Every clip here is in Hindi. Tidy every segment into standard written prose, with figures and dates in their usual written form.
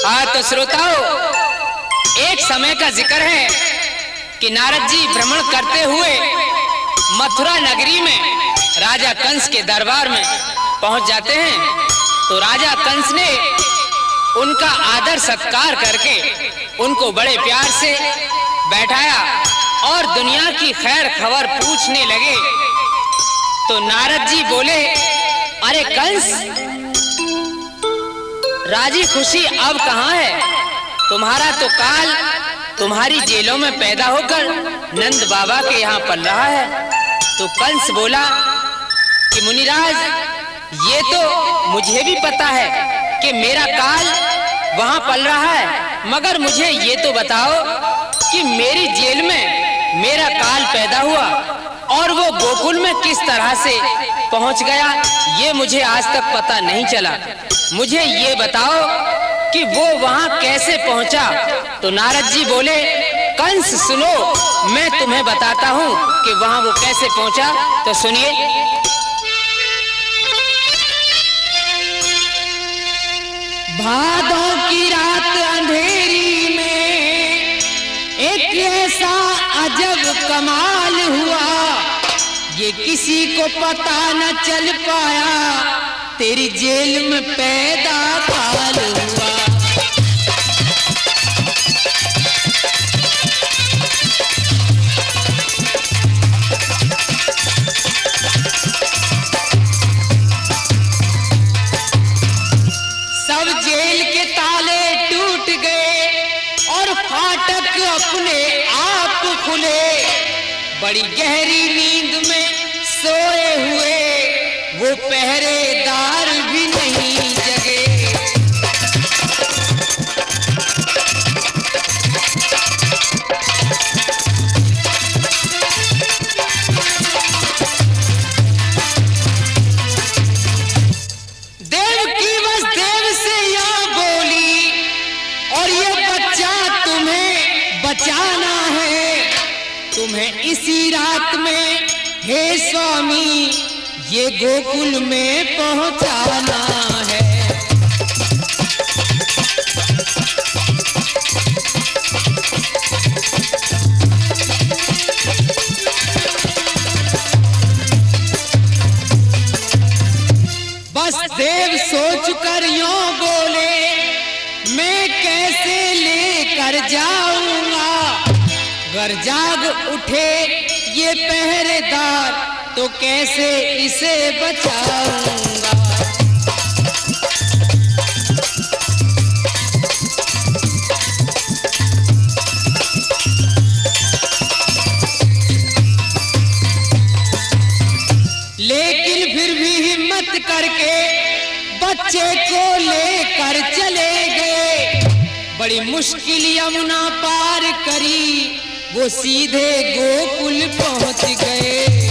हाँ तो श्रोताओं, एक समय का जिक्र है कि नारद जी भ्रमण करते हुए मथुरा नगरी में राजा कंस के दरबार में पहुंच जाते हैं। तो राजा कंस ने उनका आदर सत्कार करके उनको बड़े प्यार से बैठाया और दुनिया की खैर खबर पूछने लगे। तो नारद जी बोले, अरे कंस, राजी खुशी अब कहाँ है? तुम्हारा तो काल तुम्हारी जेलों में पैदा होकर नंद बाबा के यहाँ पल रहा है। तो कंस बोला कि मुनिराज, ये तो मुझे भी पता है कि मेरा काल वहाँ पल रहा है, मगर मुझे ये तो बताओ कि मेरी जेल में मेरा काल पैदा हुआ और वो गोकुल में किस तरह से पहुँच गया, ये मुझे आज तक पता नहीं चला। मुझे ये बताओ कि वो वहाँ कैसे पहुँचा। तो नारद जी बोले, कंस सुनो, मैं तुम्हें बताता हूँ कि वहाँ वो कैसे पहुँचा। तो सुनिए। भादों की रात अंधेरी में एक ऐसा अजब कमाल हुआ, ये किसी को पता न चल पाया, तेरी जेल में पैदा काल हुआ। सब जेल के ताले टूट गए और फाटक अपने आप खुले, बड़ी गहरी नींद में सोए हुए वो पहरेदार भी नहीं जगे। देवकी वसुदेव से यहाँ बोली, और ये बच्चा तुम्हें बचाना है, तुम्हें इसी रात में हे स्वामी ये गोकुल में पहुंचाना है। बस देव सोच कर यूं बोले, मैं कैसे लेकर जाऊंगा, अगर जाग उठे ये पहरेदार तो कैसे इसे बचाऊंगा। लेकिन फिर भी हिम्मत करके बच्चे को लेकर चले गए, बड़ी मुश्किल यमुना पार करी, वो सीधे गोकुल पहुंच गए।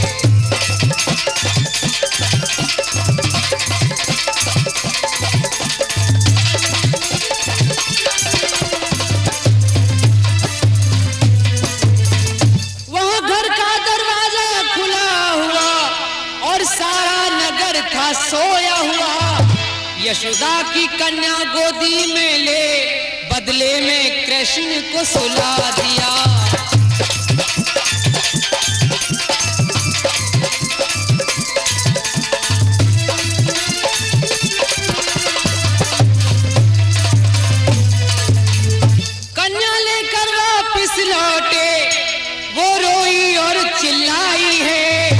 वहां घर का दरवाजा खुला हुआ और सारा नगर था सोया हुआ। यशोदा की कन्या गोदी में ले बदले में कृष्ण को सुला दिया। कन्या लेकर वापिस लौटे, वो रोई और चिल्लाई है,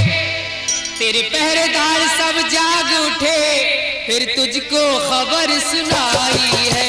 तेरे पहरेदार सब जाग उठे, फिर तुझको खबर सुनाई है।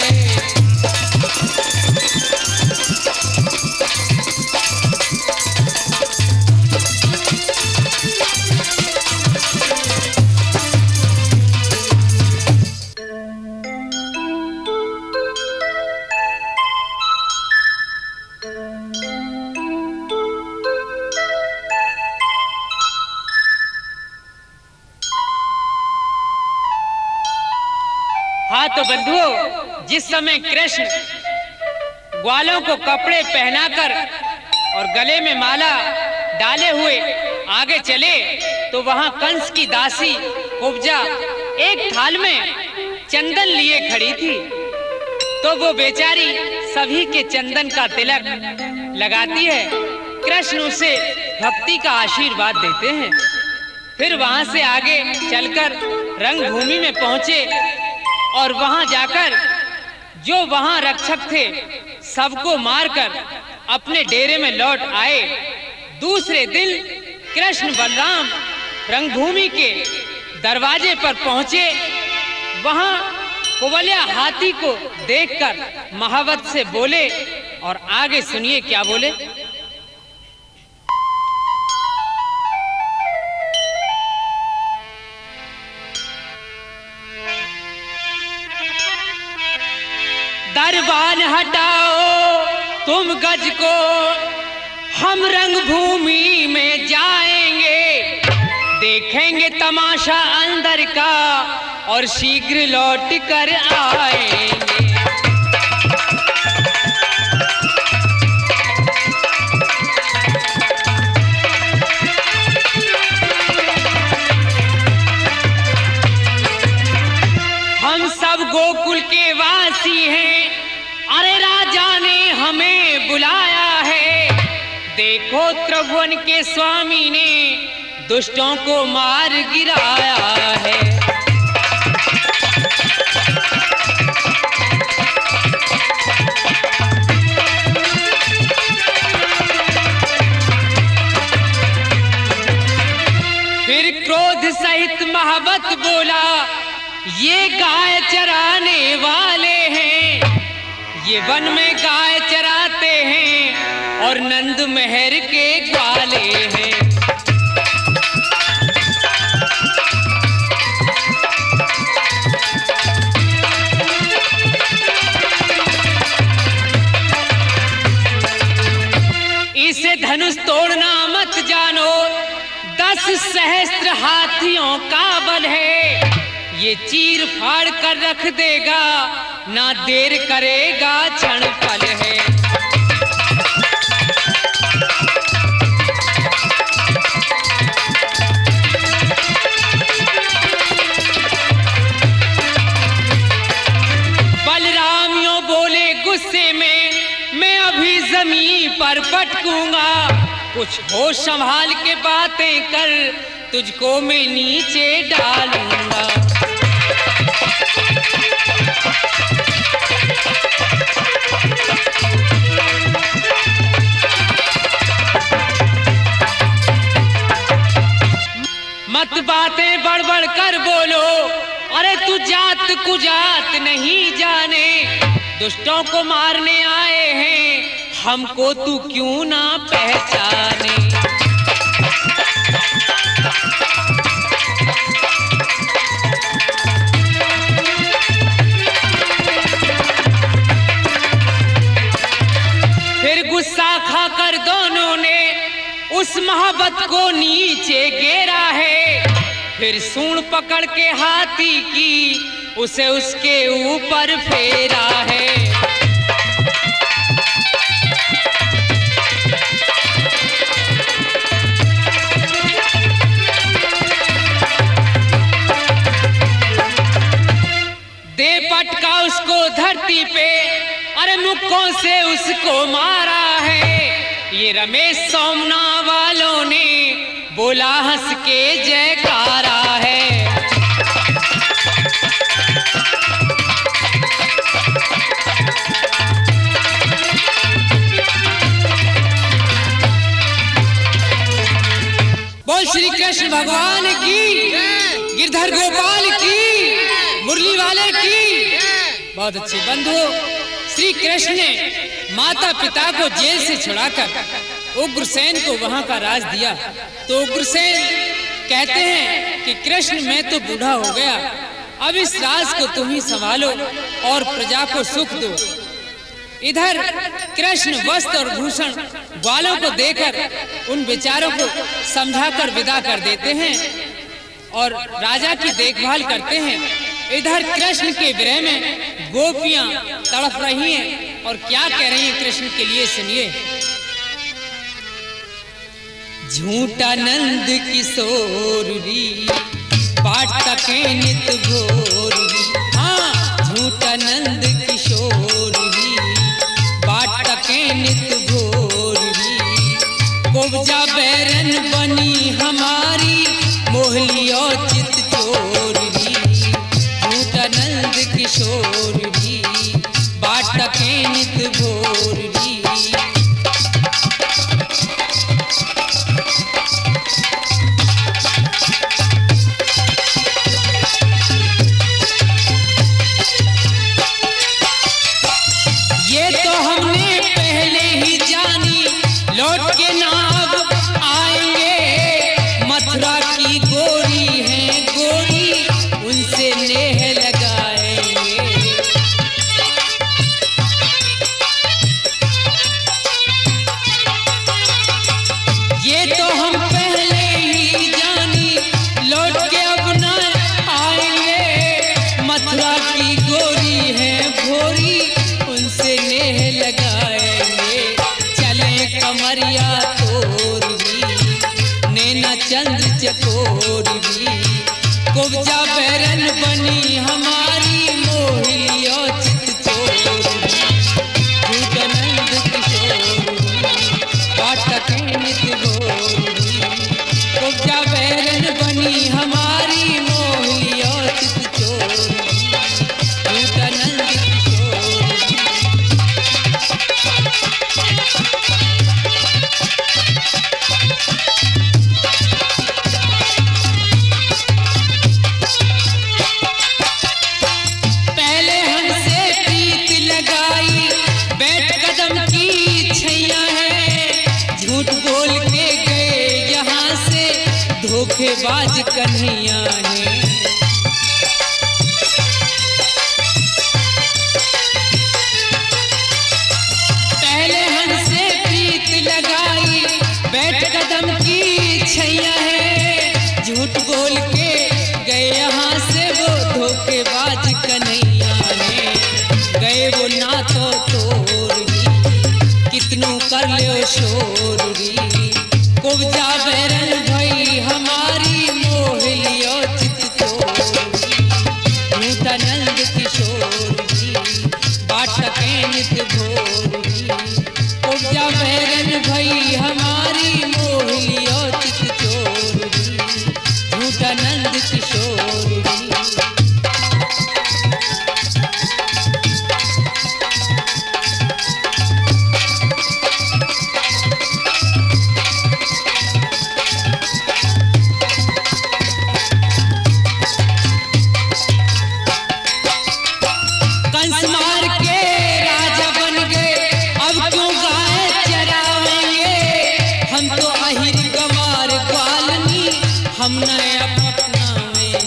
हाँ तो बंधुओं, जिस समय कृष्ण ग्वालों को कपड़े पहनाकर और गले में माला डाले हुए आगे चले, तो वहां कंस की दासी कुब्जा एक थाल में चंदन लिए खड़ी थी। तो वो बेचारी सभी के चंदन का तिलक लगाती है। कृष्ण उसे भक्ति का आशीर्वाद देते हैं। फिर वहां से आगे चलकर रंगभूमि में पहुंचे और वहां जाकर जो वहां रक्षक थे सबको मारकर अपने डेरे में लौट आए। दूसरे दिन कृष्ण बलराम रंगभूमि के दरवाजे पर पहुंचे। वहां कुवलया हाथी को देखकर महावत से बोले और आगे सुनिए क्या बोले। दरबान हटाओ तुम गज को, हम रंगभूमि में जाएंगे, देखेंगे तमाशा अंदर का और शीघ्र लौट कर आएंगे। हम सब गोकुल के वासी हैं, अरे राजा ने हमें बुलाया है। देखो त्रिभुवन के स्वामी ने दुष्टों को मार गिराया है। फिर क्रोध सहित महावत बोला, ये गाय चराने वाले हैं, ये वन में गाय चराते हैं और नंद महर के ग्वाले हैं। इसे धनुष तोड़ना मत जानो, 10 सहस्त्र हाथियों का बल है, ये चीर फाड़ कर रख देगा, ना देर करेगा क्षण पल है। बलराम यूं बोले गुस्से में, मैं अभी जमीन पर पटकूंगा, कुछ होश संभाल के बातें कर, तुझको मैं नीचे डालूंगा। मत बातें बड़बड़ कर बोलो, अरे तू जात कुजात नहीं जाने, दुष्टों को मारने आए हैं, हमको तू क्यों ना पहचाने। फिर गुस्सा खाकर दोनों ने उस महावत को नीचे गिरा है। फिर सूंड पकड़ के हाथी की उसे उसके ऊपर फेरा है। दे पटका उसको धरती पे, अरे मुक्कों से उसको मारा है। ये रमेश सोमना वालों ने बोला हंस के जयकारा है। बोल श्री कृष्ण भगवान की, गिरधर गोपाल की, मुरली वाले की। बहुत अच्छे बंधु, श्री कृष्ण ने माता पिता को जेल से छुड़ाकर उग्रसेन को वहां का राज दिया। तो उग्रसेन कहते हैं कि कृष्ण मैं तो बूढ़ा हो गया, अब इस राज को तुम ही संभालो और प्रजा को सुख दो। इधर कृष्ण वस्त्र और भूषण ग्वालों को देकर उन बेचारों को समझाकर विदा कर देते हैं और राजा की देखभाल करते हैं। इधर कृष्ण के विरह में गोपियां तड़प रही हैं और क्या कह रही हैं कृष्ण के लिए, सुनिए। झूठा नंद किशोरी बाट के नित भोरी, हाँ झूठा नंद किशोर चित चोर री, झूठानंद किशोर री, बाटके नित भोर री। ये तो हमने पहले ही जानी, लौट के ना अब आएंगे। मथुरा की गोरी है गोरी, उनसे नेह लगाएंगे। ये तो हम पहले ही जानी, लौट के अब ना आएंगे। मथुरा की गोरी है भोरी, उनसे नेह लगाएंगे। चले कमरिया तोर भी, नैना चंद्र चकोर भी, कुब्जा बैरन बनी हमारी मोहिलियो चित चोर भी। झूठानंद किशोर भी, बाटके नित भोर भी, कुब्जा बैरन बनी हमारी मोहिलियो चित चोर भी। झूठानंद किशोर भी। पहले हमसे प्रीत लगाई, बैठ कदम की छैया है। झूठ बोल के गए यहाँ से, धोखेबाज कन्हैया है। पहले हमसे प्रीत लगाई, बैठ कदम की छैया है। झूठ बोल के गए यहाँ से, वो धोखेबाज कन्हैया है। गए वो ना तो तोर ही, कितनू कर ले शोर री। कुब्जा बैरन भई हमारी मोहिलियो चित चोर री। झूठानंद किशोर जी, बाटके नित भोर री। कुब्जा बैरन भई हमारी मोहिलियो चित चोर री। झूठानंद किशोर जी। कंस मार के राजा बन गए, अब क्यों गाय चरावेंगे। हम तो अहिर गंवार ग्वालनी, हम नए अपनावेंगे।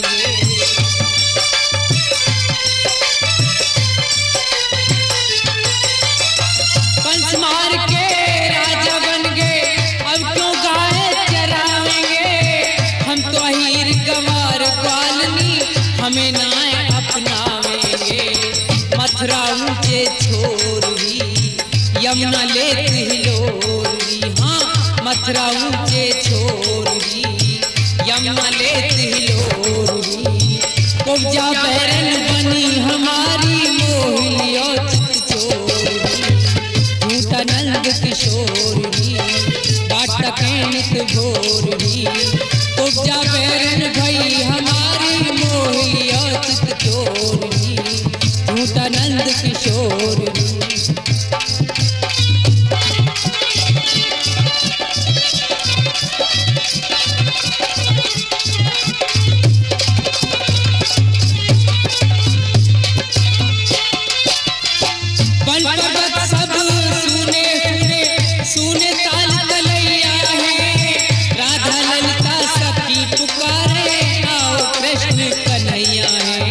कंस मार के राजा बन गए, अब क्यों गाय चरावेंगे। हम तो अहिर गंवार ग्वालनी, हमें नए अपनावेंगे। मथुरा ऊंचे छोर भी, यमुना लेत हिलोर भी। हाँ, मथुरा ऊंचे छोर भी, यमुना लेत हिलोर भी। कुब्जा बैरन बनी हमारी मोहिलियो चित चोर भी। झूठानंद किशोर भी, बाटके नित भोर भी। कुब्जा बैरन भई हमारी मोहिलियो चित चोर भी। झूठानंद किशोर भी। बन पर्वत सब सुने सुने, सुने ताल तलैया है। राधा ललिता सखी पुकारे, आओ कृष्ण कन्हैया है।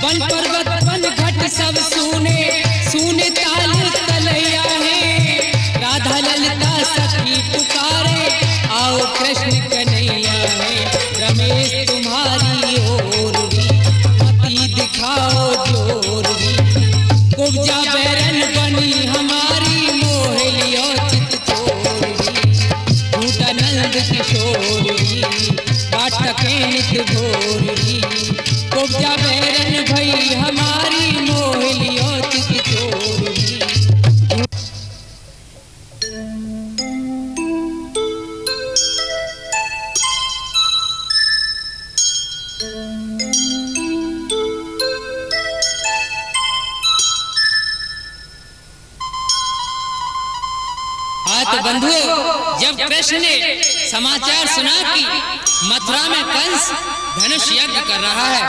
बन पर्वत बन घट सब सुने, सुने ताल तलैया है। राधा ललिता सखी पुकारे, आओ कृष्ण कन्हैया है। रमेश तुम्हारी ओर भी, मती दिखाओ जोर भी। कुब्जा बैरन बनी हमारी मोहिलियो चित चोर भी। झूठानंद किशोर भी, बाटके नित भोर भी। कुब्जा बैरन भई हमारी मोहिलियो चित चोर भी। बंधुओं, जब कृष्ण ने समाचार सुना कि मथुरा में कंस धनुष यज्ञ कर रहा है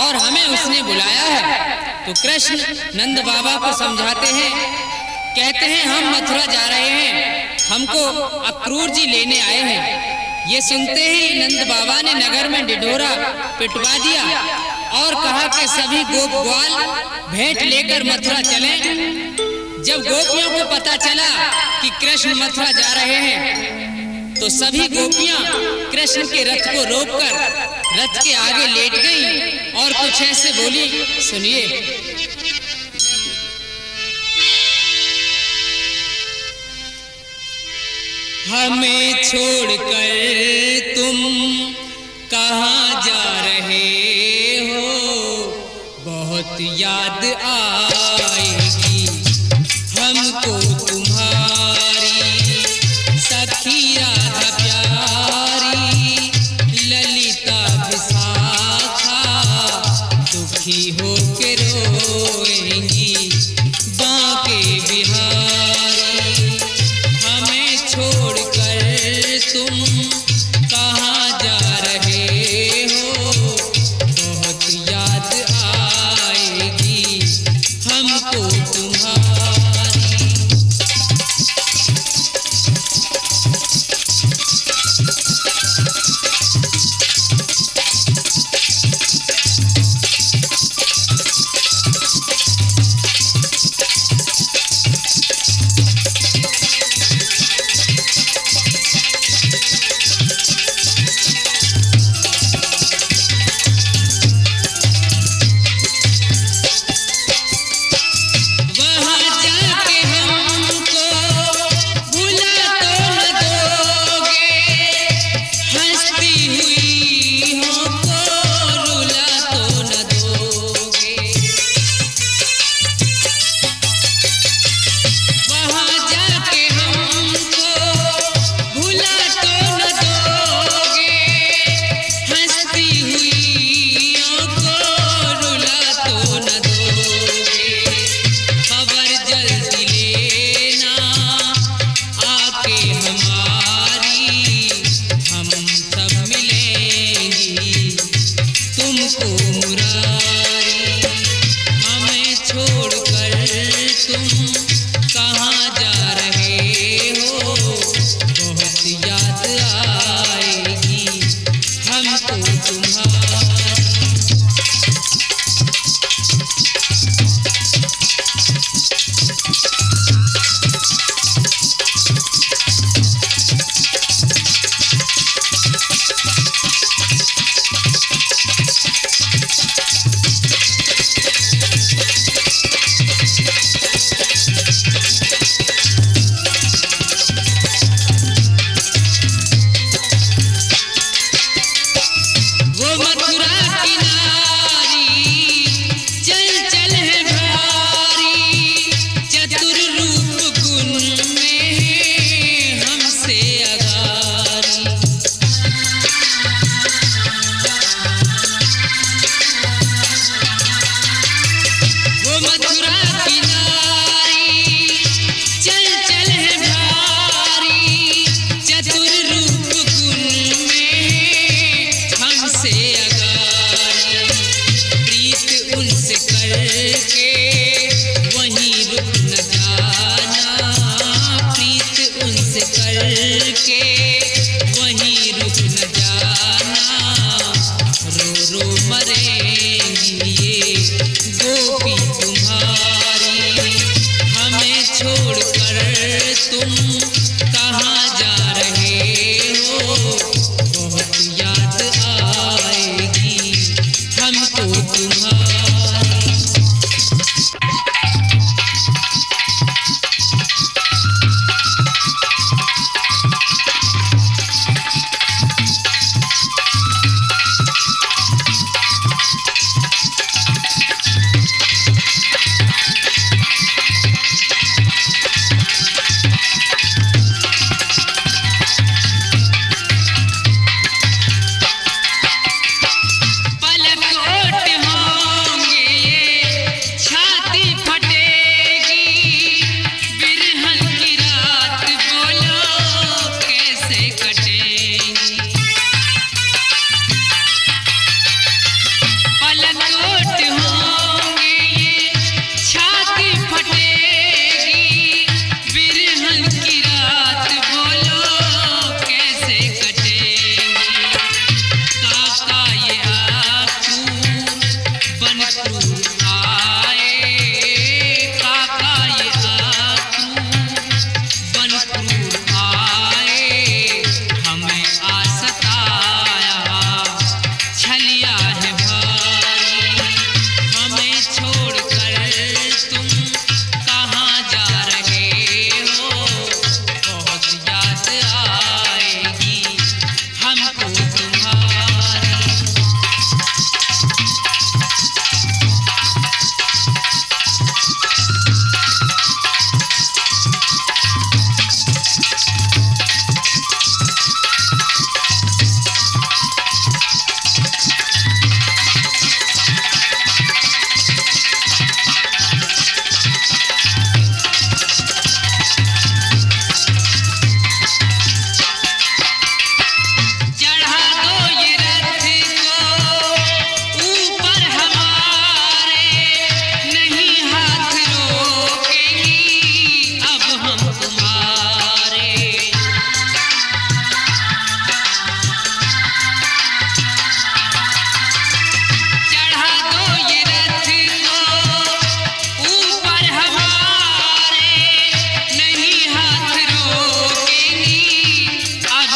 और हमें उसने बुलाया है, तो कृष्ण नंद बाबा को समझाते हैं। कहते हैं हम मथुरा जा रहे हैं, हमको अक्रूर जी लेने आए हैं। ये सुनते ही नंद बाबा ने नगर में ढिढोरा पिटवा दिया और कहा कि सभी गोप ग्वाल भेंट लेकर मथुरा चलें। जब गोपियों को पता चला कि कृष्ण मथुरा जा रहे हैं, तो सभी गोपियां कृष्ण के रथ को रोककर रथ के आगे लेट गईं और कुछ ऐसे बोली, सुनिए। हमें छोड़कर तुम कहाँ जा रहे हो, बहुत याद आएगी हमको तुम्हारी, सखी राधा प्यारी ललिता विशाखा, दुखी हो के रोएंगी बांके बिहारी। हमें छोड़कर तुम कहाँ जा रहे हो, बहुत याद आएगी हमको तुम्हारी।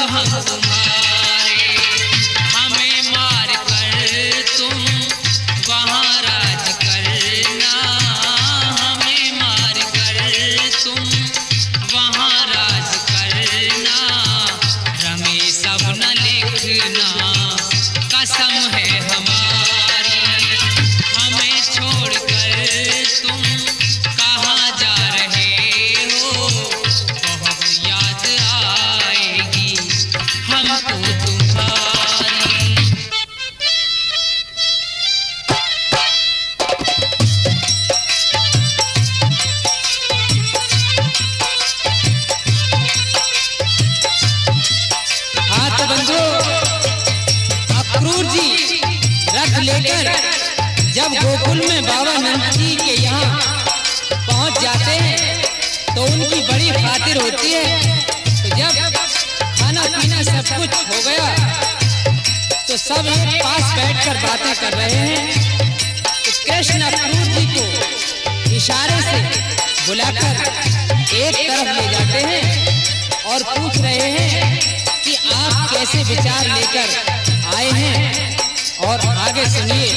हम तुम्हारे, हमें मार कर तुम वहाँ राज करना, हमें मार कर तुम वहाँ राज करना, रमे सब न लिखना कसम है हमारी, हमें छोड़कर तुम कहाँ जा रहे हो, बहुत याद आएगी हमको तुम्हारी। हाँ तो बंधु, अक्रूर जी रथ लेकर जब गोकुल में बाबा नंद जी के यहाँ पहुँच जाते हैं तो उनकी बड़ी खातिर होती है। तो जब खाना पीना सब कुछ हो गया तो सब एक पास बैठकर बातें कर रहे हैं। तो कृष्ण अक्रूर जी को इशारे से बुलाकर एक तरफ ले जाते हैं और पूछ रहे हैं कि आप कैसे विचार लेकर आए हैं, और आगे सुनिए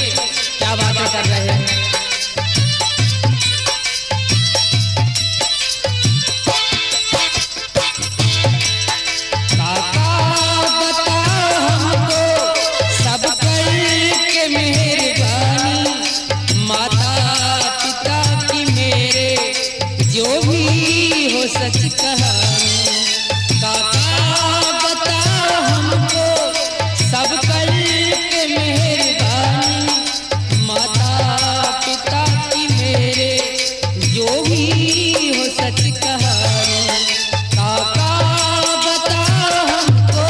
क्या बातें कर रहे हैं। सच कहानी काका बताओ हमको, सब कर के मेहरबानी, माता पिता की मेरे जो भी हो सच कहानी, काका बताओ हमको।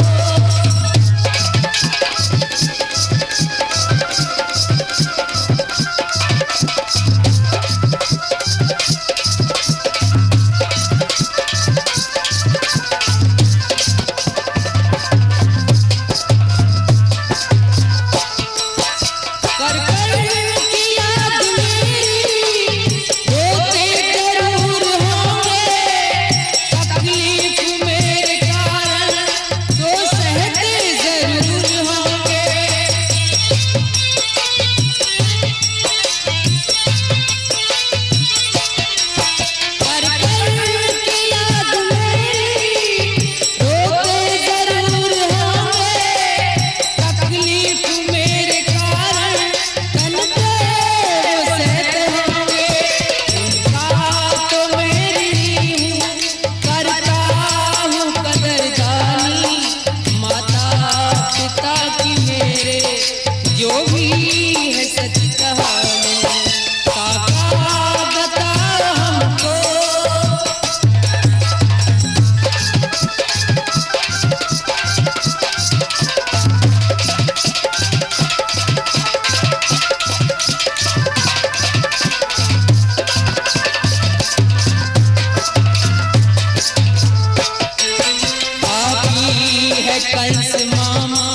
कंस मामा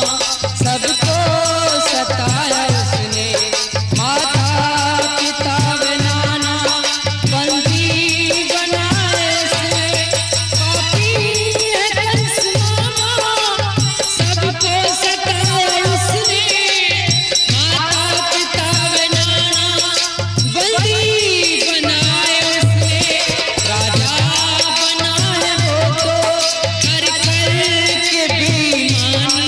सबको सताया उसने, माता पिता बनाना बंदी बनाए उसने, पापी है कंस मामा सबको सताया उसने, माता पिता बनाना बंदी बनाए उसने, राजा बना है वो तो कर कर के बेईमानी,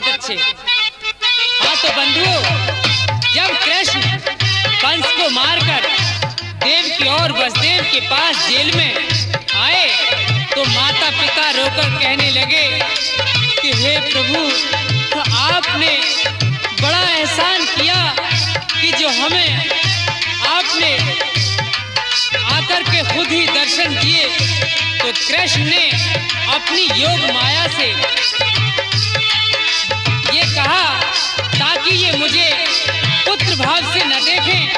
बहुत अच्छे। हाँ तो बंधुओं, जब कृष्ण कंस को मारकर देवकी और वसुदेव के पास जेल में आए तो माता पिता रोकर कहने लगे कि हे प्रभु, तो आपने बड़ा एहसान किया कि जो हमें आपने आकर के खुद ही दर्शन दिए। तो कृष्ण ने अपनी योग माया से ये कहा ताकि ये मुझे पुत्र भाव से न देखें,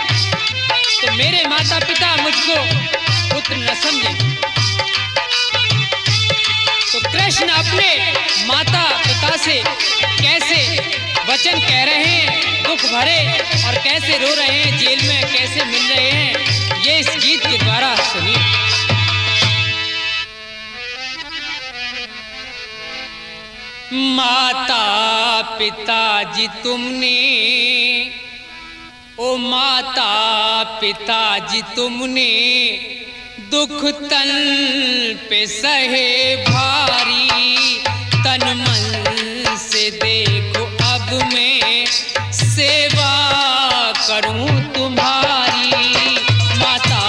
तो मेरे माता पिता मुझको पुत्र न समझें। तो कृष्ण अपने माता पिता से कैसे वचन कह रहे हैं दुख भरे, और कैसे रो रहे हैं, जेल में कैसे मिल रहे हैं, ये इस गीत के द्वारा सुनिए। माता पिताजी तुमने, ओ माता पिताजी तुमने दुख तन पे सहे भारी, तन मन से देखो अब मैं सेवा करूं तुम्हारी। माता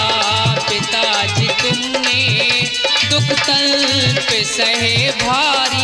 पिताजी तुमने दुख तन पे सहे भारी,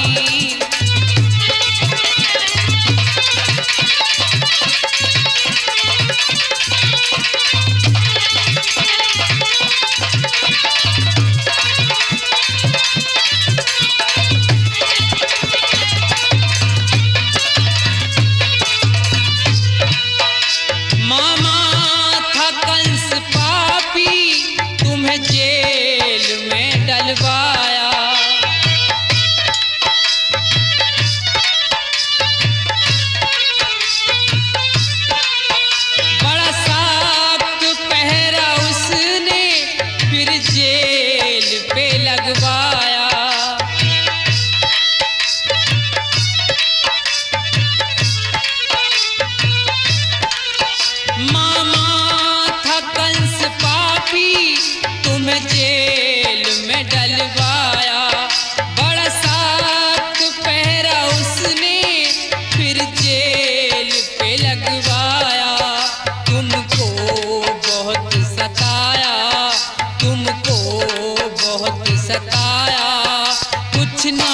कुछ ना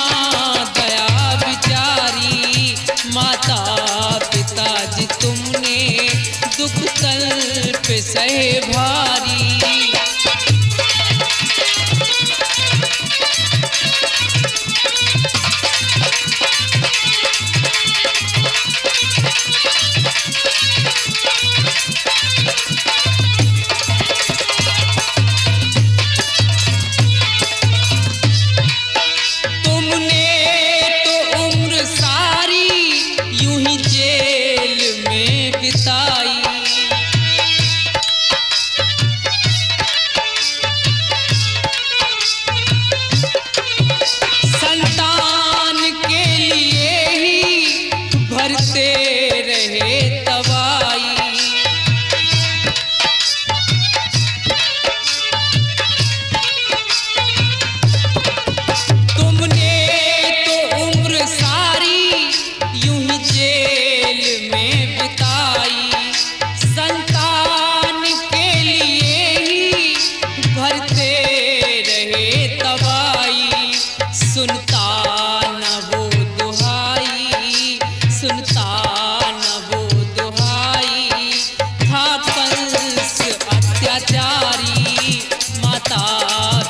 दया बिचारी। माता पिताजी तुमने दुख तल पे सहे भारी।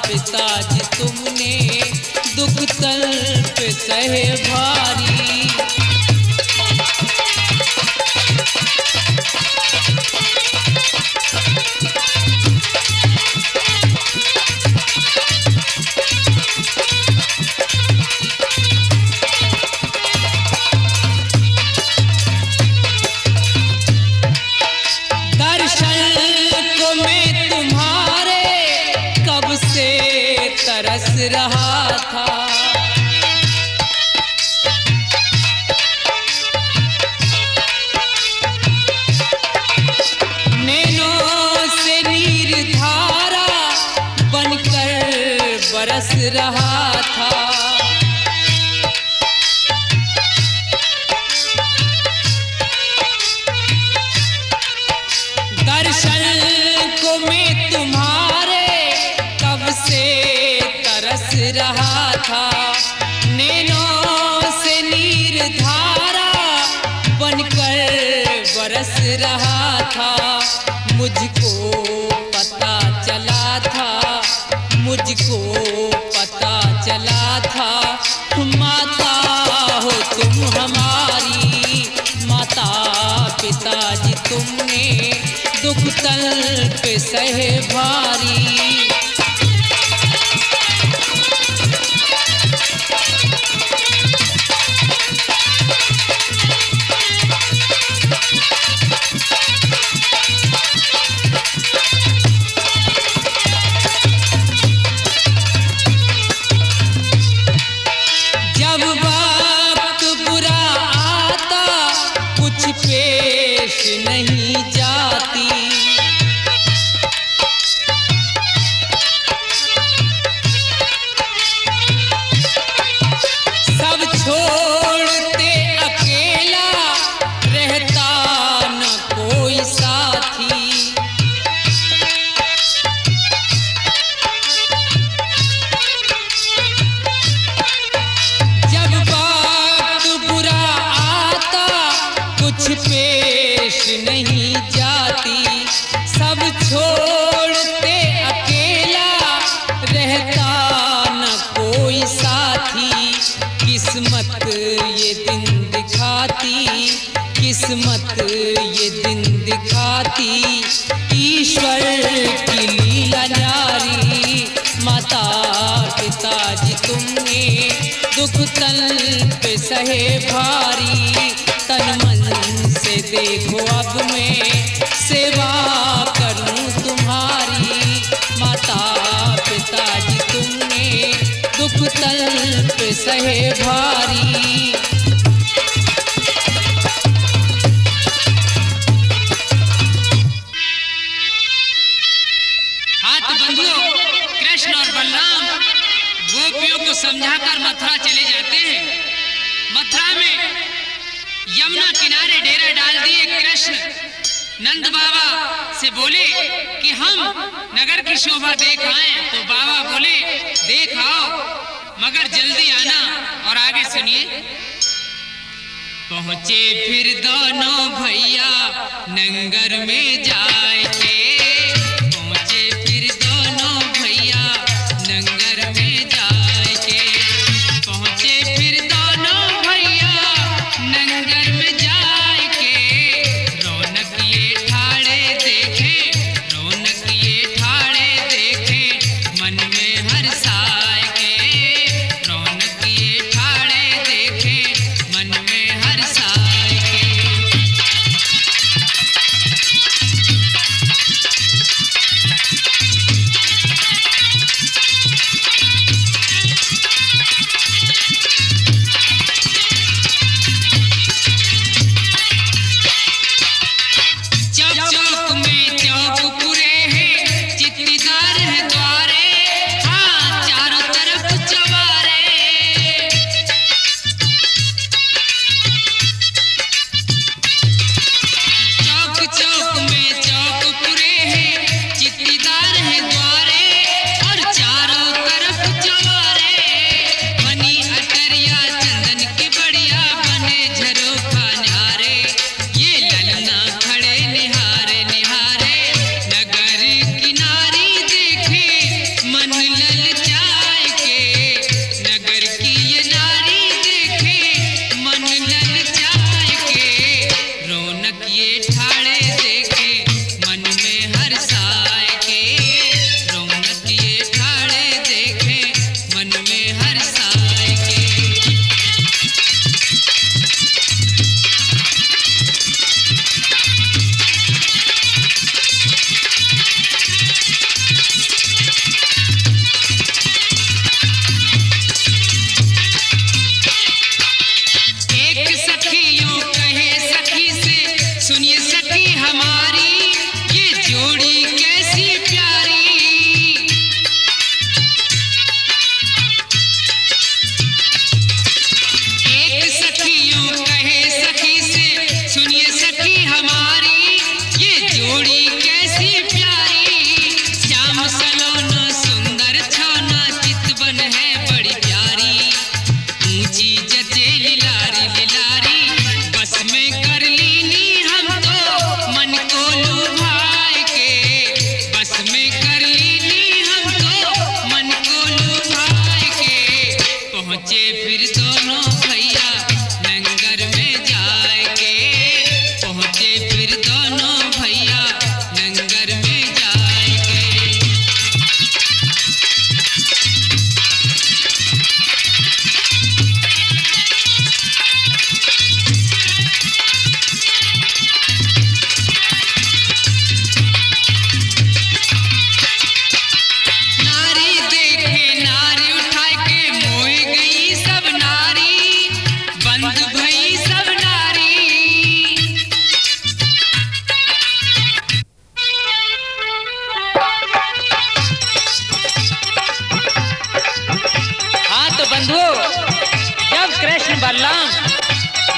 पिताजी तुमने दुख तल पे सहे भारी। तरस रहा था धारा बनकर बरस रहा था। मुझको पता चला था, मुझको पता चला था, माता हो तुम हमारी, माता पिताजी तुमने दुख तल पे सहे भारी। जब वक्त बुरा आता कुछ पेश नहीं जाती, सब छोड़ते अकेला रहता न कोई साथी। जब वक्त बुरा आता कुछ पेश नहीं जाती, सब छोड़ते अकेला रहता न कोई साथी। किस्मत ये दिन दिखाती, किस्मत ये दिन दिखाती, ईश्वर की लीला न्यारी। माता पिताजी तुमने दुख तन पे सहे भारी। तन मन से देखो अब मैं सेवा करूं तुम्हारी। माता पिताजी तुमने दुख तन पे सहे भारी। हाँ तो बंधुओं, कृष्ण और बलराम गोपियों को समझाकर मथुरा चले जाते हैं। मथुरा में यमुना किनारे डेरा डाल दिए कृष्ण नंद बाबा से बोले कि हम नगर की शोभा देख आए। तो बाबा बोले देख आओ, मगर जल्दी आना। और आगे सुनिए। पहुंचे फिर दोनों भैया नंगर में जाके, पहुंचे फिर दोनों भैया नंगर में जाके, पहुंचे फिर दोनों भैया नंगर में जाके। रौनक ये ठाड़े देखे, रौनक ये ठाड़े देखे, मन में हर्षाए के। रौनक ये ठाड़े देखे, मन में हर्षाए के।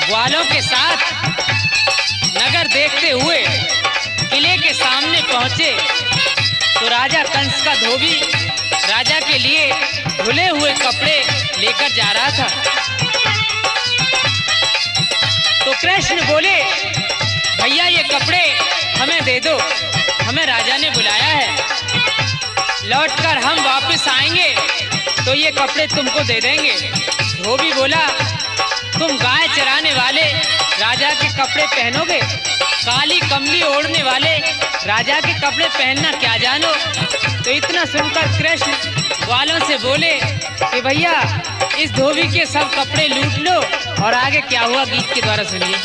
ग्वालों के साथ नगर देखते हुए किले के सामने पहुंचे तो राजा कंस का धोबी राजा के लिए धुले हुए कपड़े लेकर जा रहा था। तो कृष्ण बोले, भैया ये कपड़े हमें दे दो, हमें राजा ने बुलाया है, लौटकर हम वापस आएंगे तो ये कपड़े तुमको दे देंगे। धोबी बोला, तुम गाय चराने वाले राजा के कपड़े पहनोगे? काली कमली ओढ़ने वाले राजा के कपड़े पहनना क्या जानो? तो इतना सुनकर कृष्ण ग्वालों से बोले कि भैया इस धोबी के सब कपड़े लूट लो। और आगे क्या हुआ गीत के द्वारा सुनिए।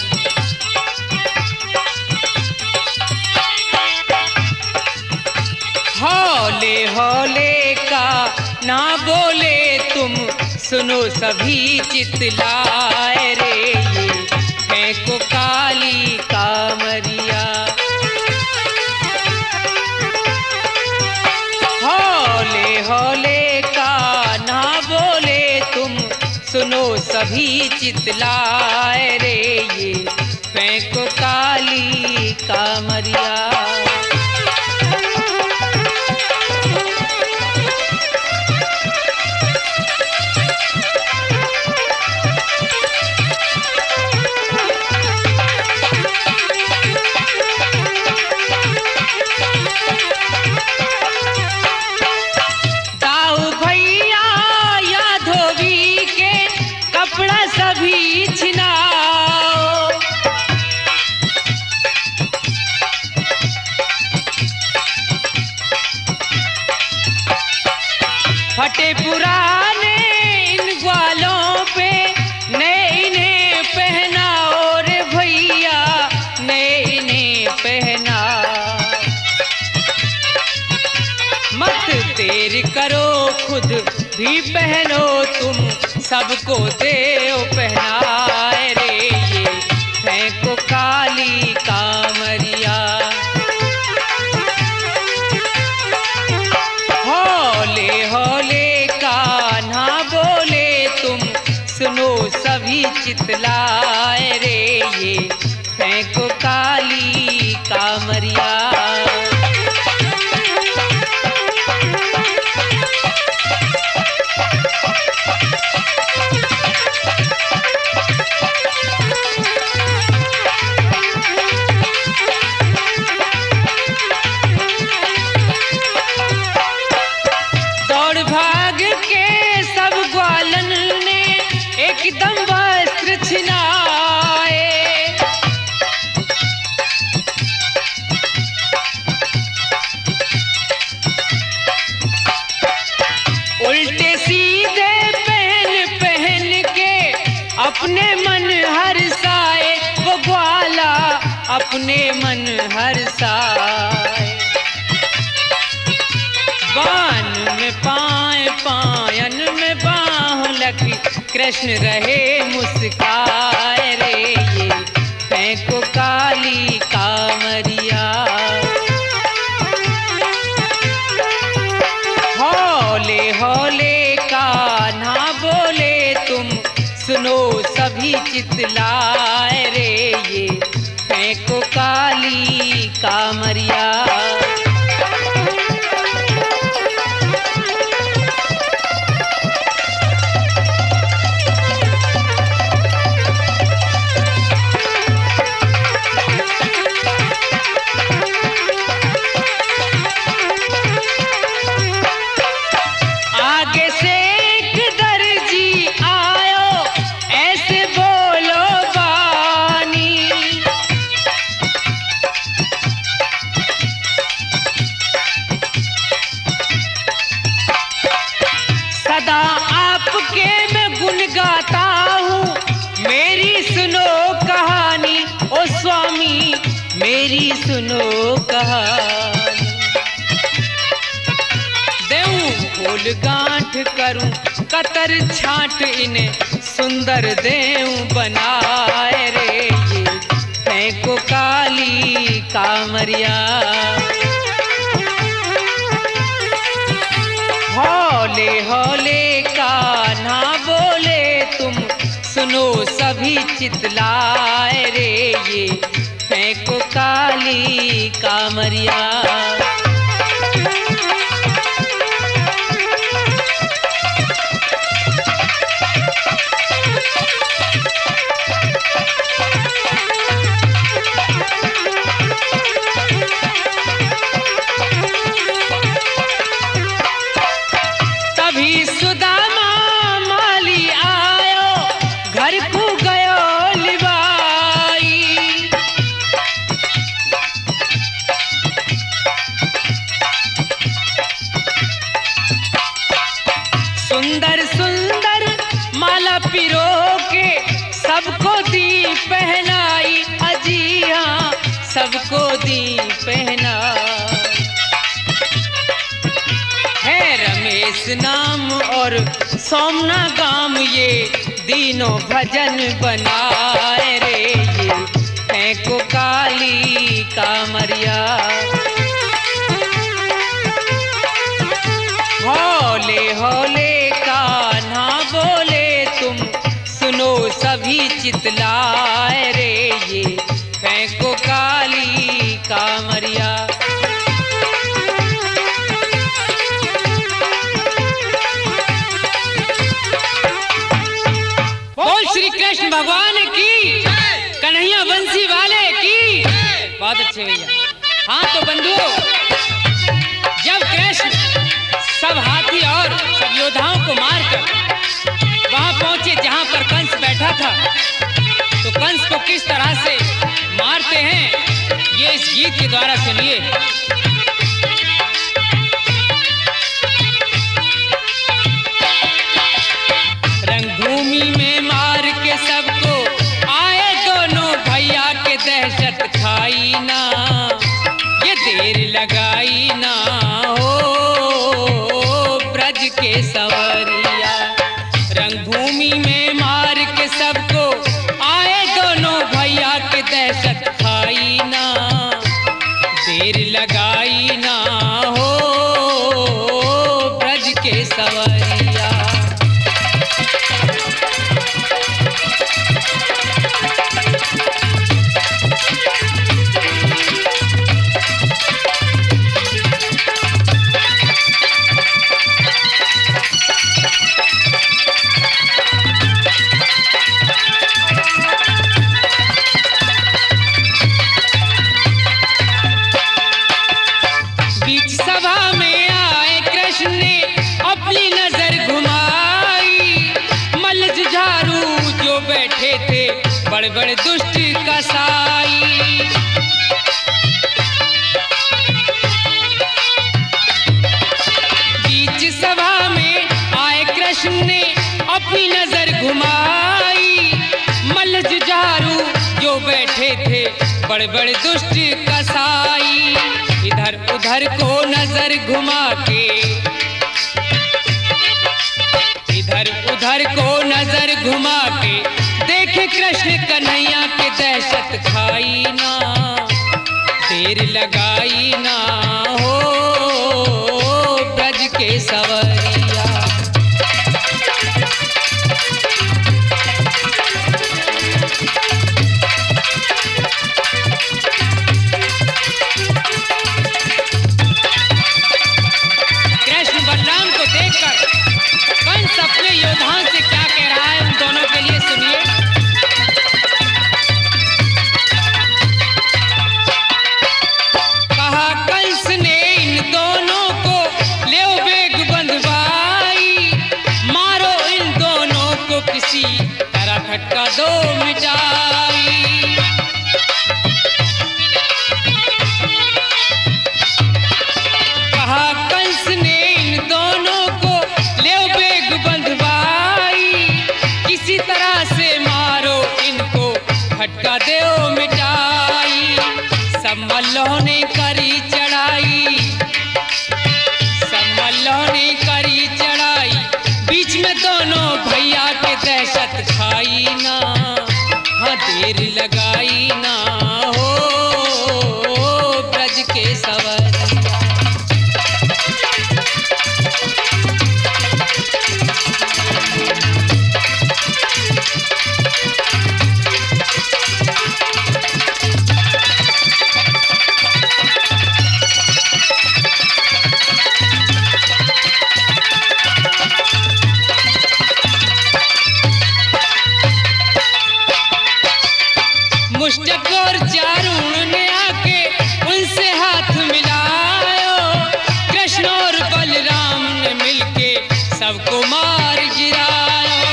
हौले हौले का ना बोले तुम, सुनो सभी चितलाए रे, ये है को काली कामरिया। हौले हौले का ना बोले तुम, सुनो सभी चितलाए रे, ये है को काली कामरिया। सभी छिनाओ, फटे पुराने इन ग्वालों पे नए इन्हें पहनाओ रे भैया, नए इन्हें पहना। मत देर करो खुद भी पहनो तुम, सबको देओ पहनाए रे, ये है को काली कामरिया। हौले हौले का ना बोले तुम, सुनो सभी चितलाए रे, ये है को काली कामरिया। एकदम वस्त्र छिनाए, उल्टे सीधे पहन पहन के अपने मन हर्षाए, वो ग्वाला अपने मन हर्षाए। बान में पाए पायन में बाह लगी, कृष्ण रहे मुस्काए रे, ये है को काली कामरिया। हौले हौले का ना बोले तुम, सुनो सभी चितलाए रे, ये है को काली कामरिया। सदा आपके मैं गुण गाता हूँ, मेरी सुनो कहानी ओ स्वामी, मेरी सुनो कहानी। देऊं फूल गांठ करूं कतर छाट, इन्हें सुंदर देऊं बनाए रे, ये है को काली कामरिया। हौले हौले का ना बोले तुम, सुनो सभी सभी चितलाए रे, ये फेंको काली कामरिया। तभी सुदामा माली आयो, घर को गयो लिबाई। सुंदर सुंदर माला पिरो के सबको दी पहनाई, अजी हाँ सबको दी पहनाई। है रमेश नाम और सोमना गाम, ये तीनों भजन बनाए रे, ये फेंको काली कामरिया। हौले हौले कान्हा बोले तुम, सुनो सभी चितलाए रे, ये फेंको काली कामरिया। बोल श्री कृष्ण भगवान की, कन्हैया बंसी वाले की। बहुत अच्छे भैया। हाँ तो बंधुओं, जब कृष्ण सब हाथी और सब योद्धाओं को मारकर वहां पहुंचे जहां पर कंस बैठा था, तो कंस को किस तरह से मारते हैं ये इस गीत के द्वारा सुनिए। रंगभूमि में मार के सबको आए दोनों भैया के, दहशत खाई ना ये देर लगाई ना, हो ब्रज के सवरिया। रंगभूमि में मार के सबको आए दोनों भैया के, दहशत खाई ना देर लगाई ना, हो ब्रज के सवरिया। बीच सभा में आए कृष्ण ने अपनी नजर घुमाई, मल्ल जुझारू जो बैठे थे बड़े बड़े दुष्ट कसाई। बीच सभा में आए कृष्ण ने अपनी नजर घुमाई, मल्ल जुझारू जो बैठे थे बड़े बड़े दुष्ट कसाई। इधर उधर को नजर घुमा के, इधर उधर को नजर घुमा के, देखे कृष्ण कन्हैया के, दहशत खाई ना देर लगाई ना, हो ब्रज के सवरिया। बलराम को देखकर कंस अपने योद्धाओं से क्या कह रहा है, उन दोनों के लिए सुनिए। कहा कंस ने इन दोनों को ले बेग बंधवाई, मारो इन दोनों को किसी तरह खटका दो मिटाई। कहा कंस ने दोनों को ले बेग बंधवाई, किसी तरह से मारो इनको फटका दो मिटाई। सब मल्लों ने करी चढ़ाई, सब मल्लों ने करी चढ़ाई, बीच में दोनों भैया के, दहशत खाई ना हाँ देर लगाई ना, हो ब्रज के सवरिया। मुष्टक और चारुण ने आके उनसे हाथ मिलायो। कृष्ण और बलराम ने मिलके सबको मार गिरायो।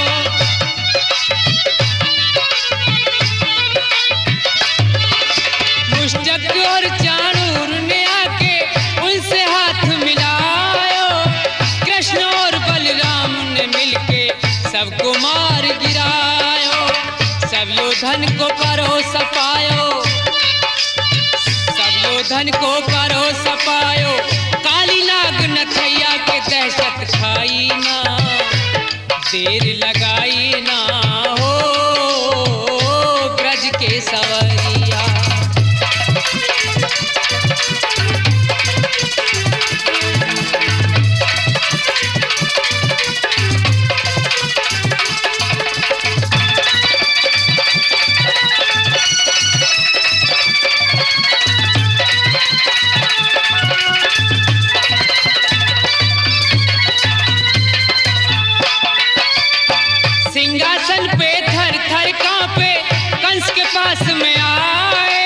मुष्टक और चाणूर ने आके उनसे हाथ मिलायो। कृष्ण और बलराम ने मिलके सबको मार गिरायो। सब योधन को परोस पायो, सब योधन को परोस पायो। काली नाग नथैया के दहशत खाई ना, देर लगाई ना हो ब्रज के सवरिया। सिंहासन पे थर थर कांपे कंस के पास में आए।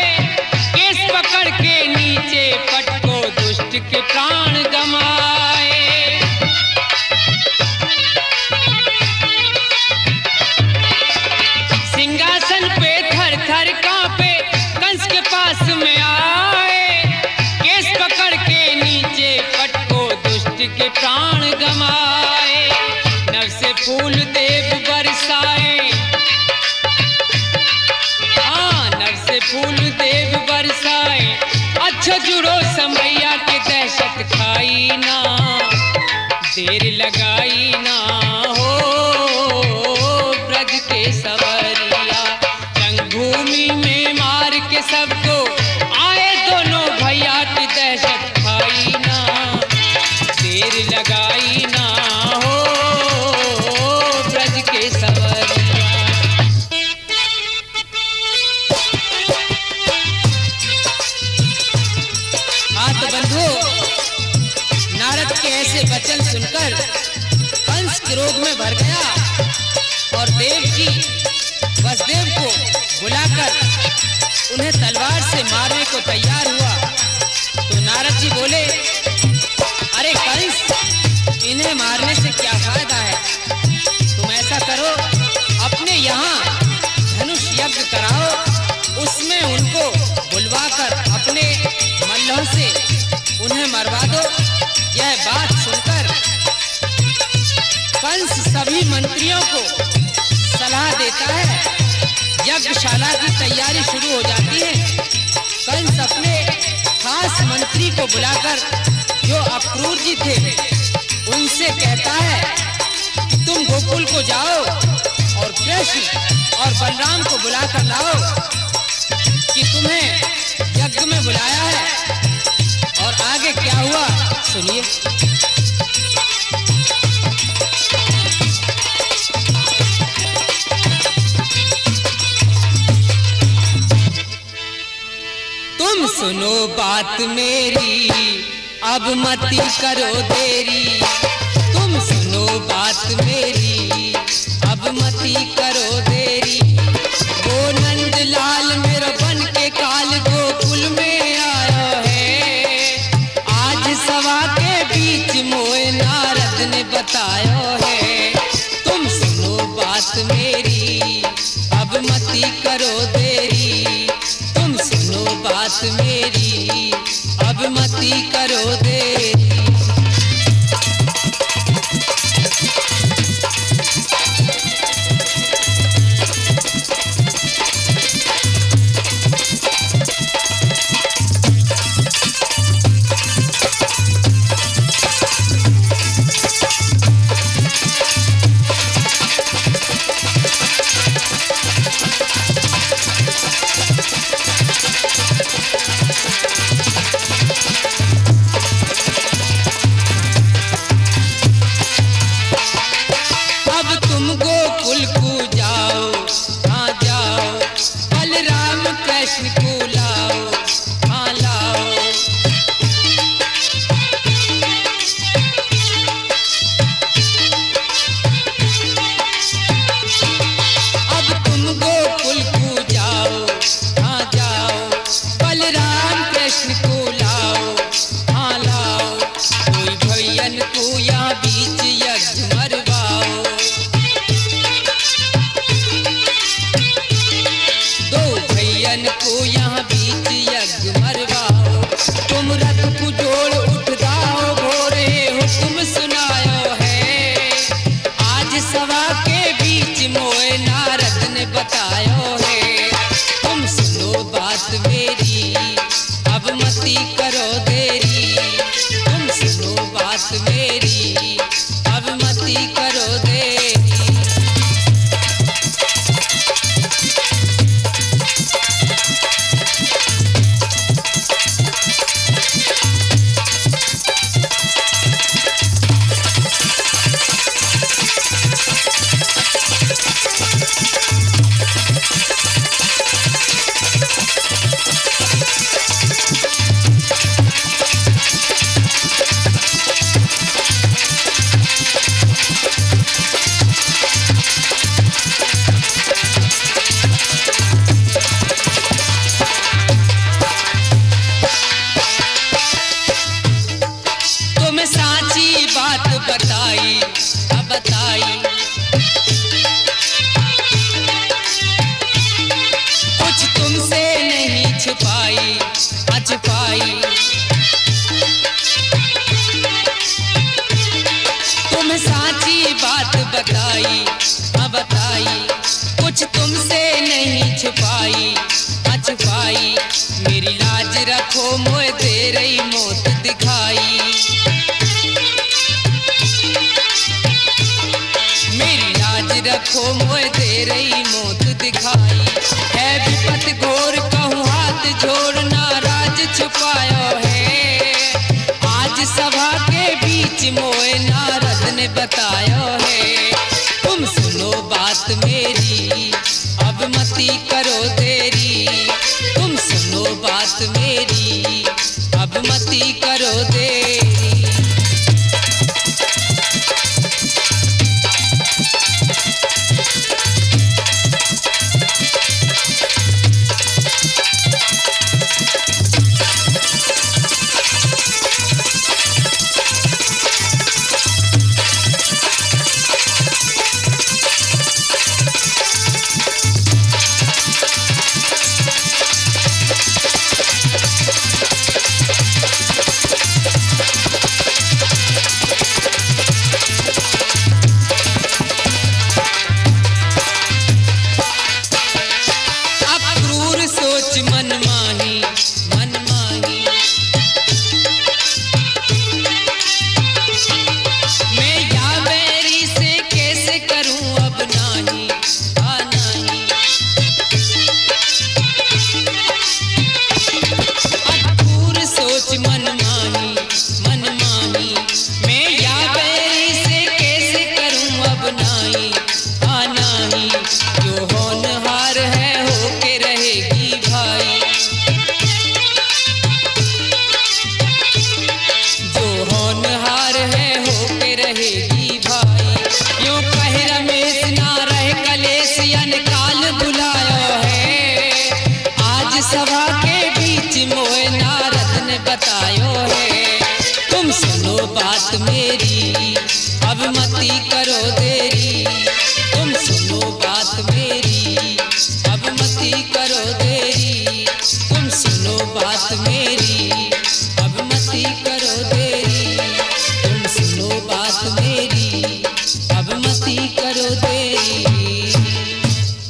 केस पकड़ के नीचे पटको दुष्ट के प्राण गमाए। सिंहासन पे थर थर कांपे कंस के पास में आए। केस पकड़ के नीचे पटको दुष्ट के प्राण गमाए। नव से फूल देव बरसाए, हाँ नव से फूल देव बरसाए। अच्छा जुड़ो समैया के दहशत खाई ना, देर लगाई ना हो ब्रज के सवरिया। रंगभूमि में मार के सबको आए दोनों भैया की दहशत खाई ना, देर लगाई ना हो ब्रज के सवरिया। हाँ तो बंधु, नारद के ऐसे वचन सुनकर कंस क्रोध में भर गया और देवकी वसुदेव को बुलाकर उन्हें तलवार से मारने को तैयार हुआ। तो नारद जी बोले, अरे कंस, इन्हें मारने से क्या फायदा है? तुम ऐसा करो, अपने यहाँ धनुष यज्ञ कराओ, उसमें उनको बुलवाकर अपने मल्लों से उन्हें मरवा दो। यह बात सुनकर कंस सभी मंत्रियों को सलाह देता है। यज्ञशाला की तैयारी शुरू हो जाती है। कंस अपने खास मंत्री को बुलाकर, जो अक्रूर जी थे, उनसे कहता है कि तुम गोकुल को जाओ और कृष्ण और बलराम को बुलाकर लाओ कि तुम्हें यज्ञ में बुलाया है। और आगे क्या हुआ सुनिए। तुम सुनो बात मेरी, अब मती करो देरी। तुम सुनो बात मेरी, अब मती करो देरी। वो नंद लाल मेरा बन के काल गोकुल में आयो है। आज सभा के बीच मोए नारद ने बतायो है। तुम सुनो बात मेरी, अब मती करो देरी। तुम सुनो बात मेरी, अब मती करो देरी। बैलन को यहाँ बीच यज्ञ मरवाओ। तुम रथ पुजोड़ उठ जाओ, भोरे हुक्म सुनायो है। आज सभा के बीच मोए नारद ने बतायो है। तुम सुनो बात मेरी, अब मती करो देरी। तुम सुनो बात मेरी, अब मती करो देरी। बताई अब बताई, कुछ तुमसे नहीं छुपाई छुपाई। तुम साची बात बताई अब बताई, कुछ तुमसे नहीं छुपाई छुपाई। मेरी लाज रखो, मोए दे रही मौत दिखाई। रखो मोए दे रही मौत दिखाई। है विपत घोर कहूँ हाथ जोड़, नाराज छुपायो है। आज सभा के बीच मोए नारद ने बतायो है। तुम सुनो बात मेरी, अब मती करो देरी। तुम सुनो बात मेरी, अब मती करो देरी। मनमाही मनमाही, मैं यावेरी से कैसे करूं अब नाही नाही। अक्रूर सोच मनमाही मनमाही, मैं यावेरी से कैसे करूं अब नाही नाही। जो होनहार है होके रहेगी भाई, जो होनहार है होके रहेगी भाई। यूं कह रमेश ना रहे कलेश, काल बुलायो है। आज सभा के बीच मोए नारद ने बतायो है। तुम सुनो बात मेरी, अब मती करो देरी। तुम सुनो बात मेरी, अब मती करो देरी। तुम सुनो बात मेरी।